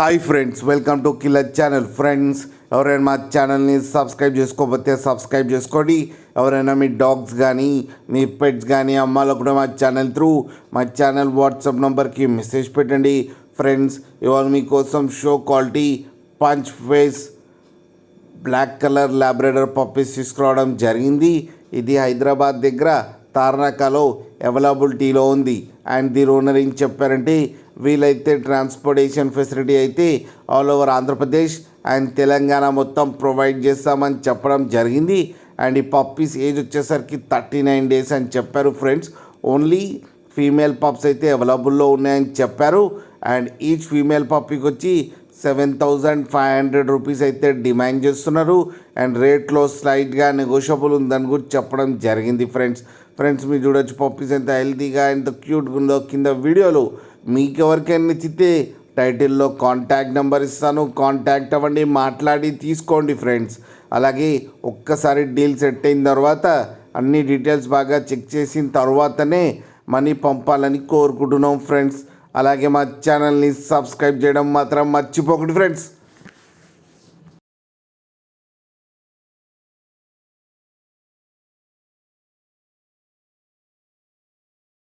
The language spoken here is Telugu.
Hi friends, welcome to killer channel. Friends, ఎవరైనా మా ఛానల్ని సబ్స్క్రైబ్ చేసుకోకపోతే సబ్స్క్రైబ్ చేసుకోండి. ఎవరైనా మీ డాగ్స్ కానీ మీ పెట్స్ కానీ అమ్మాలకు కూడా మా ఛానల్ వాట్సాప్ నెంబర్కి మెసేజ్ పెట్టండి. ఫ్రెండ్స్, ఇవాళ మీకోసం show quality punch face black colour Labrador puppies తీసుకురావడం జరిగింది. ఇది హైదరాబాద్ దగ్గర తార్నాకాలో అవైలబిలిటీలో ఉంది. అండ్ దీని ఓనర్ ఏం చెప్పారంటే, వీలైతే ట్రాన్స్పోర్టేషన్ ఫెసిలిటీ అయితే all over Andhra Pradesh and Telangana మొత్తం ప్రొవైడ్ చేస్తామని చెప్పడం జరిగింది. అండ్ ఈ పప్పీస్ ఏజ్ వచ్చేసరికి 39 days అని చెప్పారు. ఫ్రెండ్స్, ఓన్లీ ఫీమేల్ పప్స్ అయితే అవైలబుల్లో ఉన్నాయని చెప్పారు. అండ్ ఈచ్ ఫీమేల్ పప్పీకి వచ్చి 7,500 రూపీస్ అయితే డిమాండ్ చేస్తున్నారు. అండ్ రేట్లో స్లైట్గా నెగోషియబుల్ ఉందని కూడా చెప్పడం జరిగింది. ఫ్రెండ్స్ మీరు చూడొచ్చు పప్పీస్ ఎంత హెల్తీగా ఎంత క్యూట్గా ఉందో. కింద వీడియోలో మీకు ఎవరికైనా నచ్చితే టైటిల్లో కాంటాక్ట్ నెంబర్ ఇస్తాను, కాంటాక్ట్ అవ్వండి, మాట్లాడి తీసుకోండి. ఫ్రెండ్స్, అలాగే ఒక్కసారి డీల్ సెట్ అయిన తర్వాత అన్ని డీటెయిల్స్ బాగా చెక్ చేసిన తర్వాతనే మనీ పంపాలని కోరుకుంటున్నాం. ఫ్రెండ్స్, అలాగే మా ఛానల్ని సబ్స్క్రైబ్ చేయడం మాత్రం మర్చిపోకండి. ఫ్రెండ్స్.